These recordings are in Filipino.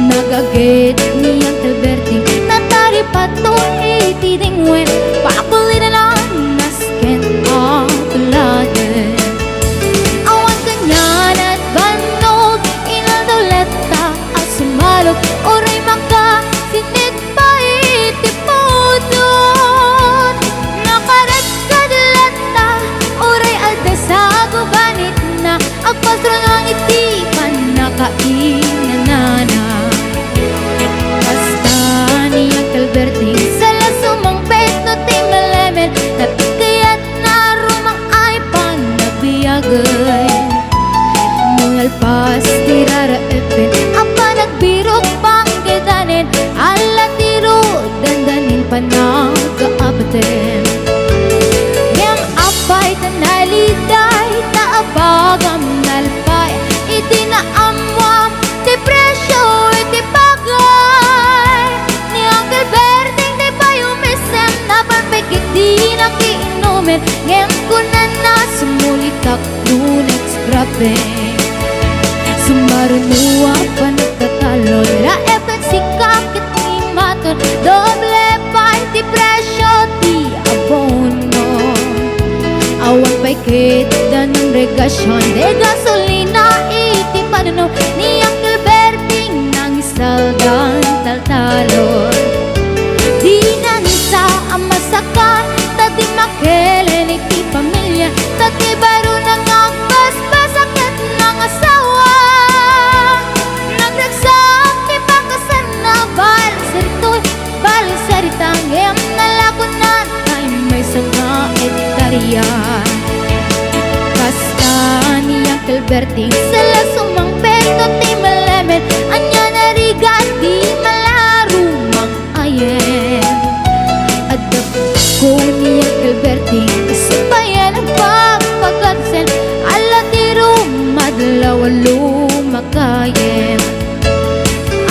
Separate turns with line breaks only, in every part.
Nagagit niyang Alberti natari patong itidingwen pakulinalan nasken atuladen awan kanyan at bandog inaldoleta at sumalog oray maka sinit pa itipudon nakarat kadalata oray aldasa gubanit na agpastro ng itipan nakainanana Alberting sala sumang pet no ting malemen napikayat na rumang ay panabiyagay Mungal pas tirara epen apa nagbirok pang kedanen ala tiro dandanin panagkaabaten yang apay tanaliday taabagam nalpay itinaamwam depresyo itipagay di nakiinumin ngayon ko na sumulitak lunex grabe sumarunua pa nagtatalo nila epen sikakit ni maton doble pa depresyo di abono awan pa'y kita ng regasyon de gasolina iti panuno ni Uncle Berting nang isaldan taltalon di na nisa ang masakan tadi makelen iti pamilya tati baro nang agpas-pasakit ng asawa nagraksak ti pakasan na balisaritang em nalakunan ay may sanga etarya kasta ni Uncle Berting sala sumang peto ti malemen anya narigat di malarumang ayen ko ni Uncle Berting subayan ang pagpagkadsel ala tiro madlaw lumakayem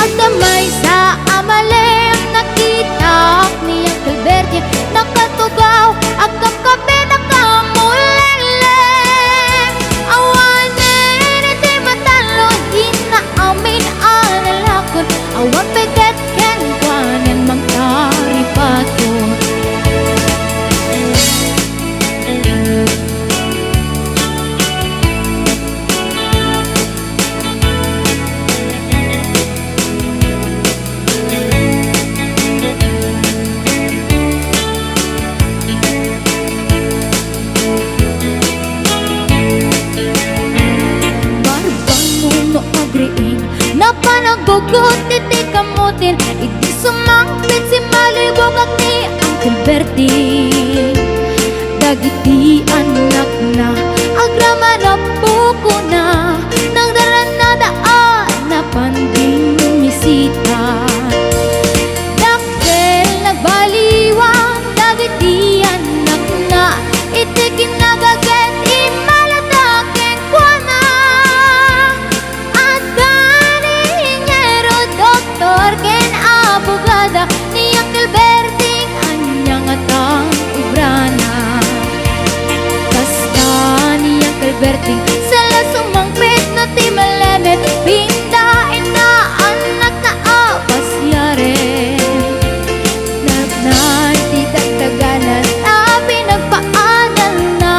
at damay sa amalem nakita ni Uncle Berting nakatugaw agam kape nakamulelem awanen iti matalon inaamin analakon awan peget ken kwanen mangtaripaton Napanagugot iti kamutin iti sumangpit si malibog at ni Uncle Berting dagiti anak na agrama na puko na nang daran na daan na panding misita dakkel nagbaliwang dagiti anak na iti kinagaget imalataken kwa na ken abogada ni Uncle Berting anyang atang ibrana kasta ni Uncle Berting sala sumangpit na ti malemet pindain na anak na apas yare nagnan ti dagdaganan na pinagpaanan na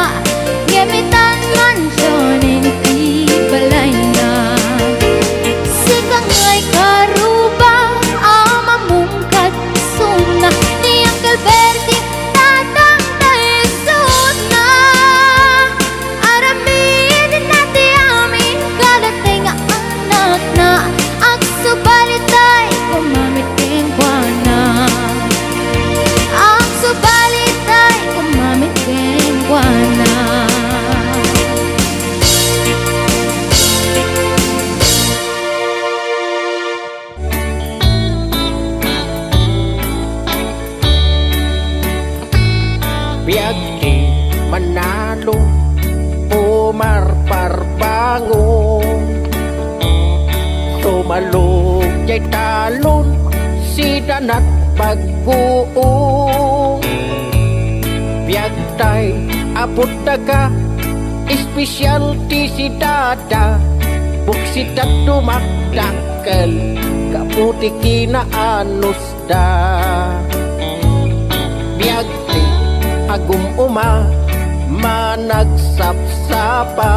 gamitan mansyon iti balay na sikang ay karuba ni Uncle Berting tatang taisot na aramin nati amin kadating anak na ang subalitay kumamiting buwana ang subalitay kumamiting buwana
Biyag manalo sumarparbangong sumalog jay talon si danat pagkuong biyagtay apot daga specialty si dada buksit at tumakdakkel kaputi kinaanos da biyagti agum uma managsapsapa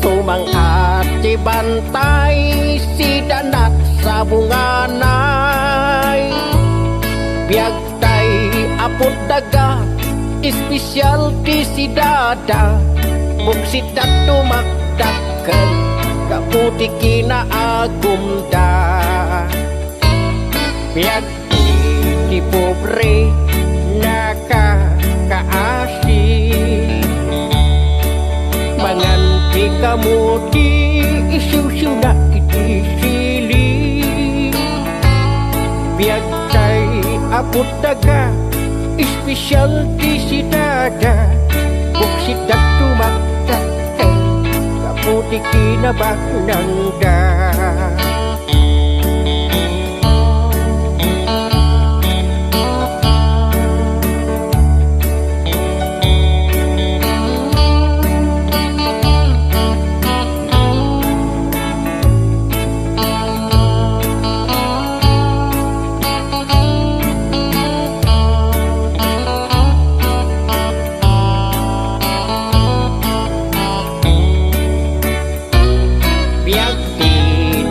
sumangati bantay si danat sa bunganay biyagtay apot daga specialty si dada buksit at tumakdakkel kaputi kinaagum da biyagti di pobre nakakaasi manganti kamu di isu-isu na itisili biyagtay apot daga specialty si dada buksit at tumakdakkel kaputi kinabaknang da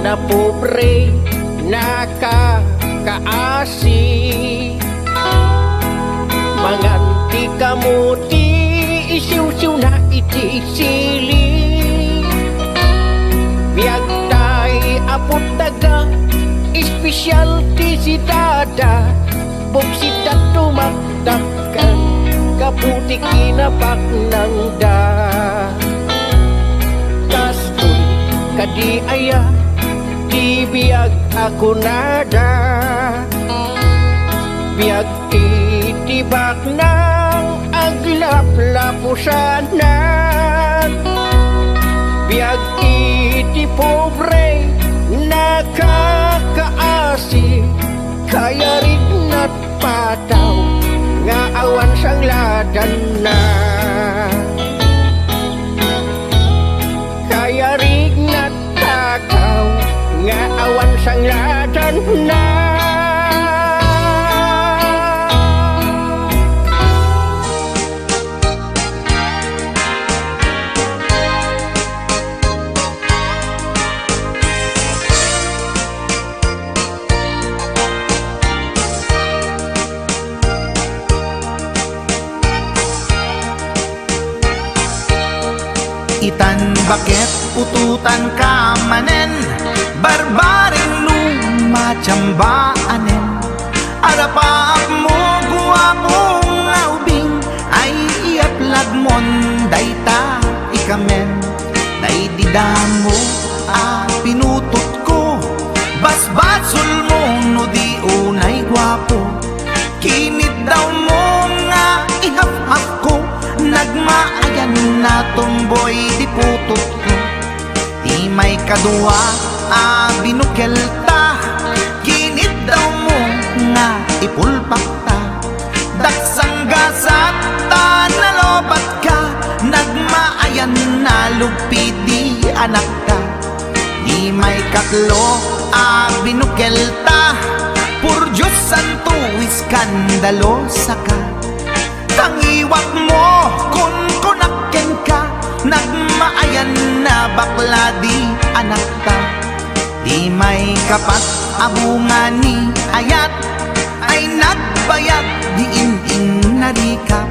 na pobre nakakaasi manganti kamuti isiw-siw na itisili biyagtay apot daga specialty si dada buksit at tumakdakkel kaputi kinabaknang da kastoy kadi aya di biyag ako nada biyag itibak ng aglap-lapusanan biyag iti pobre nakakaasi kaya rin na't pataw nga awan sang ladan na kaya rin na't takaw nga awan sang ladan na
itan bakit ututan ka manen barbaring lumachambaanen arapaap mo guwapong aubing ay iaplag mon dayta ikamen day didamo pinutot ko basbasul mo no di unay guwapo kinit daw mo nga ihap-hap ko nagmaayan na tomboy di putot ko di may kadua binukelta kinit daw mo nga ipulpak ta daksang gasat ta nalobat ka nagmaayan na lupidi anak ka di may katlo binukelta pur Diyos santo iskandalo saka tangiwat mo kun kunakken ka nagmaayan na bakla di anak ka di may kapat abungani ayat ay nagbayad di in narikap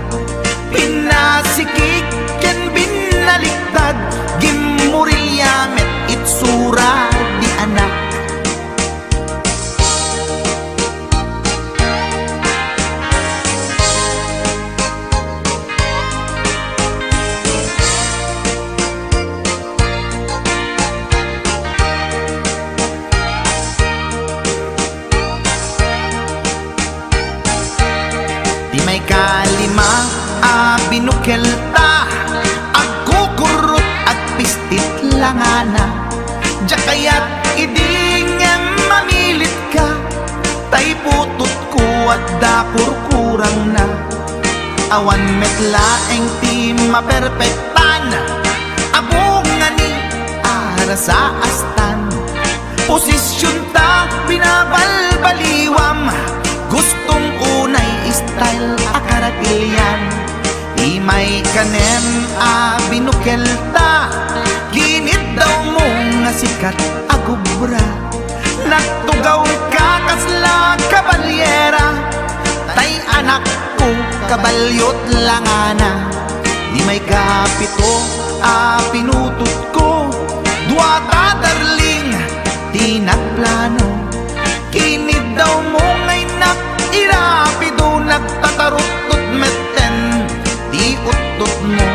pinasikik ken binaliktad gimurilyamet itsura di anak di may kalima awan metlaeng ti maperpektan, abong nga ni ara sa astan. Posisyon ta binabalbaliwam, gustong unay style akaratilyan. Imay kanen a binukelta, ginit daw mo nga sikat agubra. Nagtugaw ka kasla kabalyera, tay anak ko kabalyot langana. Imay kapito a pinutot ko, duwata darling tinagplano. Kinid daw mo ngay nak irapido, nagtatarot-tot meten di utot mo.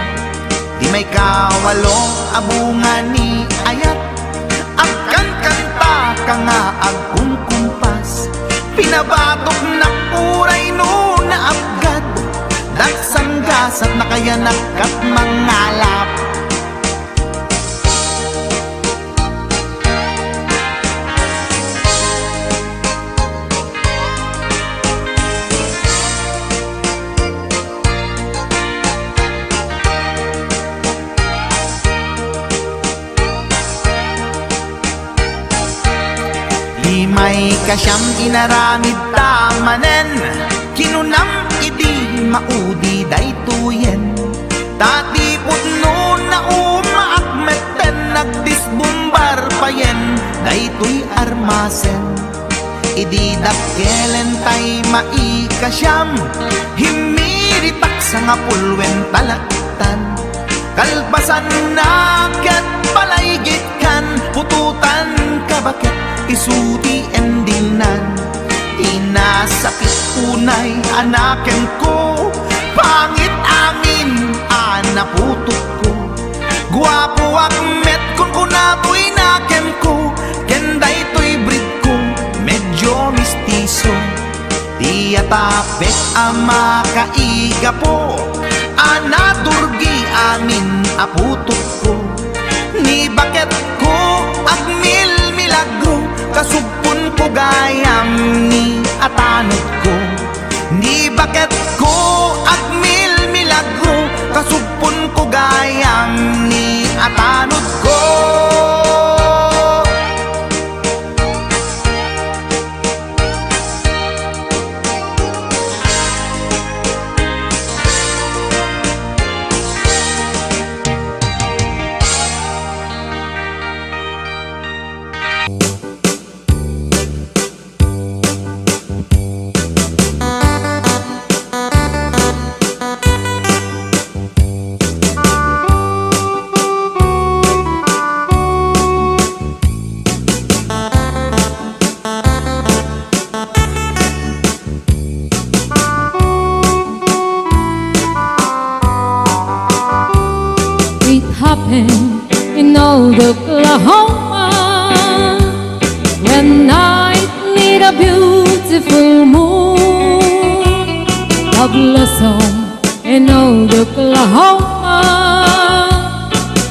Di may kawalong abunga ni ayat, agkan kanta ka nga agkumkumpas. Pinabatok na puray no na abgad, dagsang gasat na kaya nakat mangalap. May kasyang inaramid tamanen, kinunam idi maudi daytoyen. Tati putno na umaakmeten, nagdisbumbar payen daytoy armasen. Idi dakkelen tay maikasyam, himiritak sa nga pulwen talaktan. Kalpasan na ket palaygit kan, pututan kabakit isuti endinan. Inasakit unay anaken ko, pangit amin anaputok ko. Guwapo akmet kun kunatoy naken ko, kenday to'y breed ko medyo mistiso. Tiyatapek ama kaiga po, anadurgi amin aputok ko. Ni bakit ko agmil milagro, kasugpon ko gayam ni atanod ko. Ni bakit ko agmil milagro, kasugpon ko gayam ni atanod ko.
In old Oklahoma, when night need a beautiful moon, a blossom in old Oklahoma,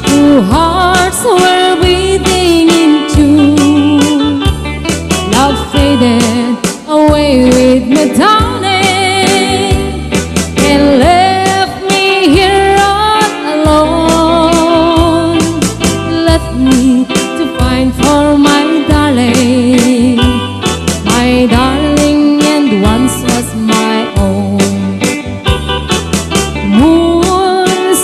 two hearts were beating in tune. Love faded away with me, darling, and left me here all alone. Left me to find for my darling, and once was my own. Moon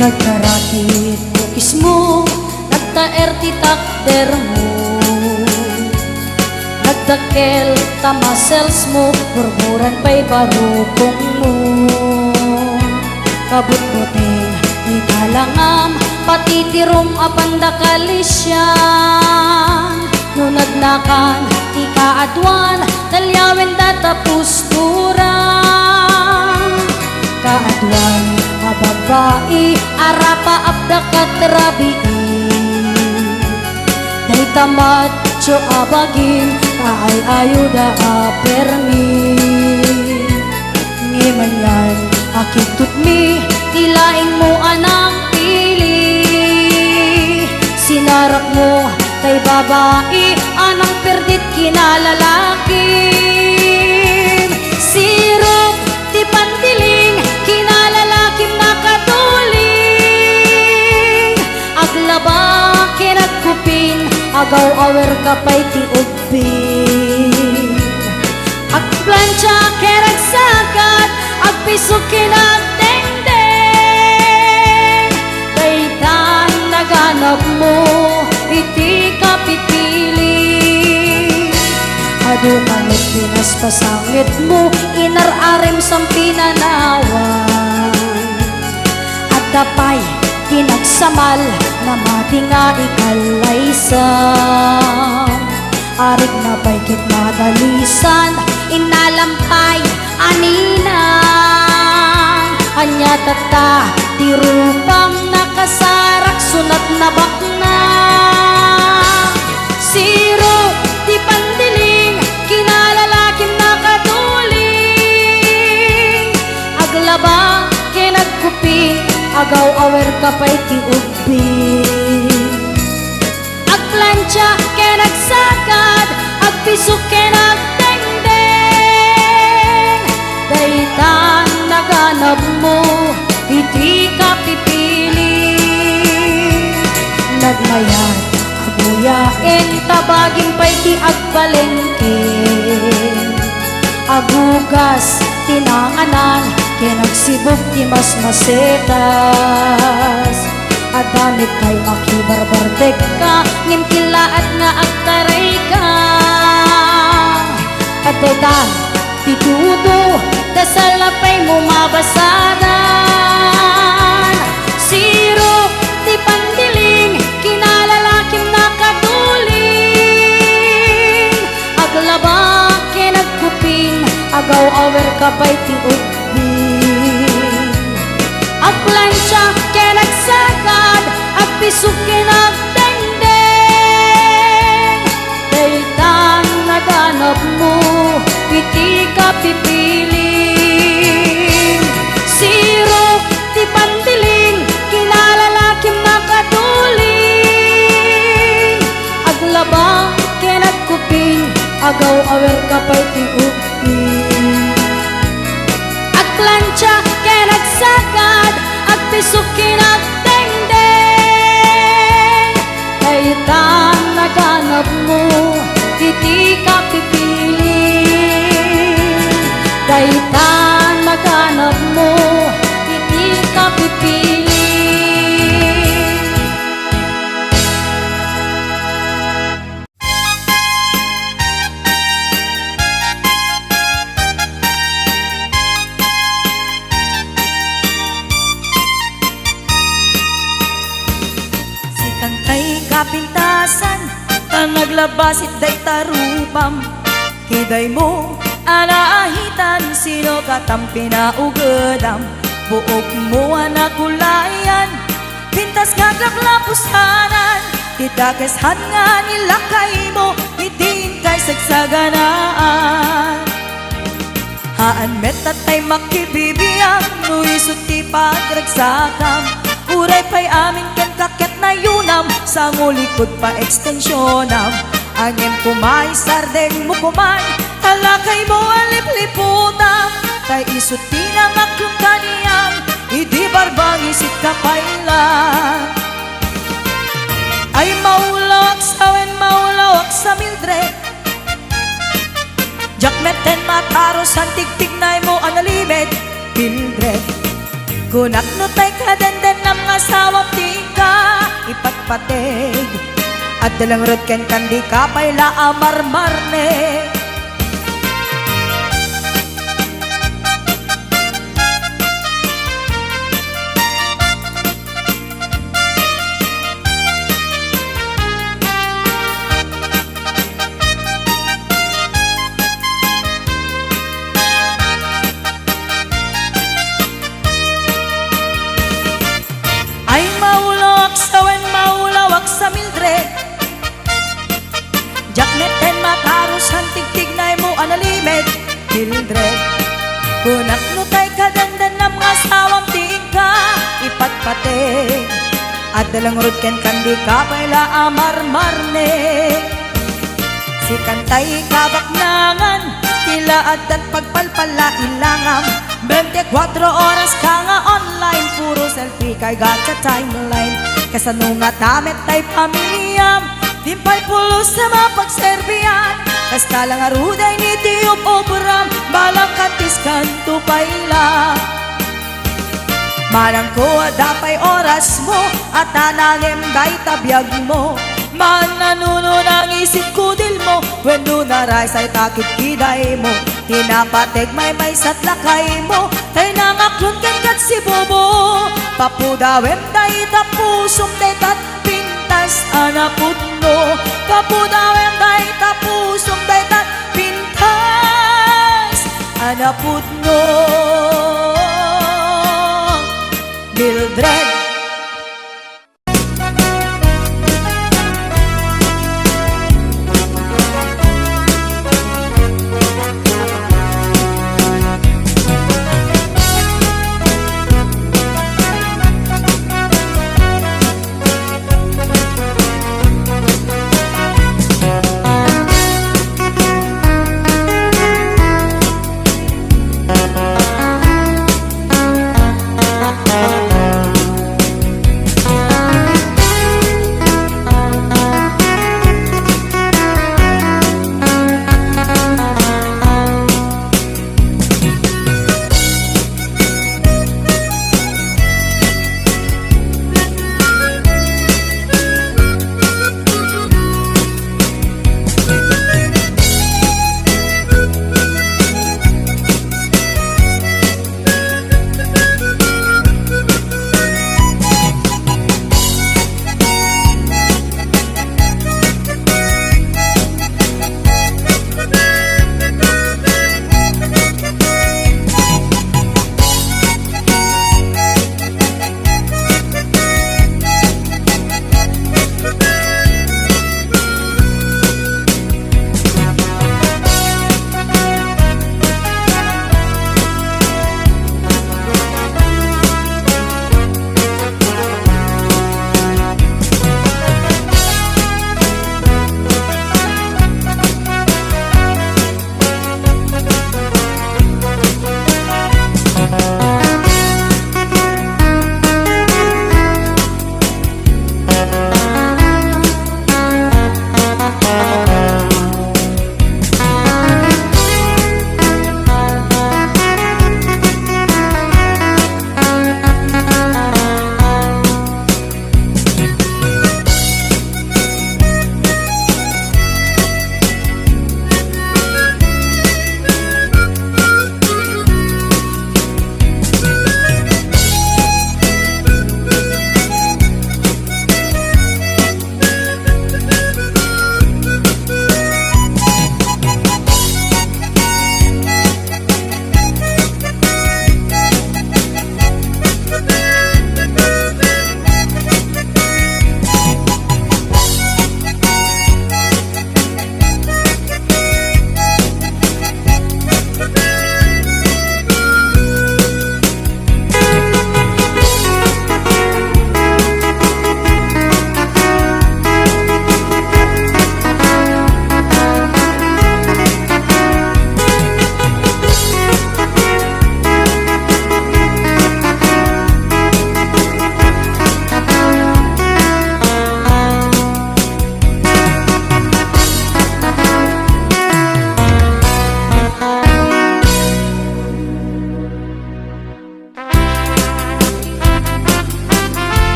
Nagkarakit kukis mo, nagtaer ti takder mo, nagdakel ta muscles mo, murmuran pa'y barukong mo. Kabut-buting di kalangam, pati tirom apanda kalisyan. Nunagnakan ti kaadwan, talyawen datapus turan. Kaadwan mababai, arapa abda katrabii. Day tamat cho abagin, kaay ayuda apermi. Ngayon akitut mi, tilaing mo anang pili. Sinarap mo kay babae, anang perdit kinalalaki. Sirop ti pantiling, kinalalakim nakatuling. Aglaba kinagkupin, agaw awer kapay ti ubing. Agplancha keragsagad, agpisok kinagdengdeng. Daytan naganap mo, iti kapipili. Adu manit pinas pasangit mo, inararim sang pinanawan. At dapay tinagsamal, na matinga ikalaysam. Arig na baykit madalisan, inalampay aninang. Anya tata, di rupang nakasarak, sunat na bakna. Siro, di pandiling, kinalalakim nakatuling. Aglaba, kinagkuping, agaw awer kapay ti ubing. Agplancha, kinagsagad, agpisok kinagdengdeng. Daytan naganap mo, iti kapipili. Nagmayat, aguyain, tabagin pa'y ti agbalengke. Agugas, tinanganan, kinagsibog ti mas masetas. At damit kay makibarbardeg ka, ngimkilaat nga agtaray ka. At dedan, titudo, kasalapay mo mabasaran. Siro, ti pandiling, kinalalakim nakatuling. Aglaba, kinagkuping, agaw awer kapay ti ubing. Agplancha, kinagsagad, agpisok kinagdengdeng. Daytan naganap mo, piti kapipiling. Siro, ti pandiling, kinalalakim nakatuling. Aglaba, kinagkuping, agaw awer kapay ti ubing. Agplancha, kinagsagad, agpisok kinagdengdeng. Daytan naganap mo, iti kapipiling. Daytan naganap mo, iti kapipiling.
Kapintasan, tan naglabasit day tarupam. Kiday mo, anaahitan, sino katampi na ugadam. Buok mo anakulayan, pintas kaglaklapusanan. Titakeshan nga nilakay mo, itin kay sagsaganaan. Haan metatay makibibiyang, nuisot ti pagragsakam. Uray pa'y amin ken kaket na yunam, sa ngulikod pa ekstensyonam. Angem kumay, sardeng mo kumay, talakay mo alipliputam. Tay isut tinang aklong kaniyam, idi barbang isit kapailan. Ay maulawak sa wen, maulawak sa Mildred. Jakmeten mataros, ang tigtignay mo analibet, Mildred. Kunak no tay kadenden ng asawang di ka ipatpatig at dalang rod ken kandi ka payla amarmarne. Ay maulawak sa wen maulawak sa Mildred, Jacknet ten makaros hantig tignay mo analimed Mildred. Kunak no tay kadandan ng mga sawang tiing ka ipatpatig at dalang rod ken kandi ka payla amarmarne. Si kantay kabaknangan tila at pagpalpala ilangam 24 oras ka nga online, puro selfie kay gata timeline. Kasano nga tamet tay pamilyam, timpay pulos sa mapagserbiyan. Kasta lang aruday ni tiyop obram, balang kantis kanto payla. Manang ko adapay oras mo, at anangem day tabiyag mo. Mananuno ng isip kudil mo, when do naray say takit kiday mo. Tinapatig may sat lakay mo, tay nangaklon ken kat si bobo. Papudawem day tapusong day tat pintas anapudno. Papudawem day tapusong day tat pintas anapudno. Mildred.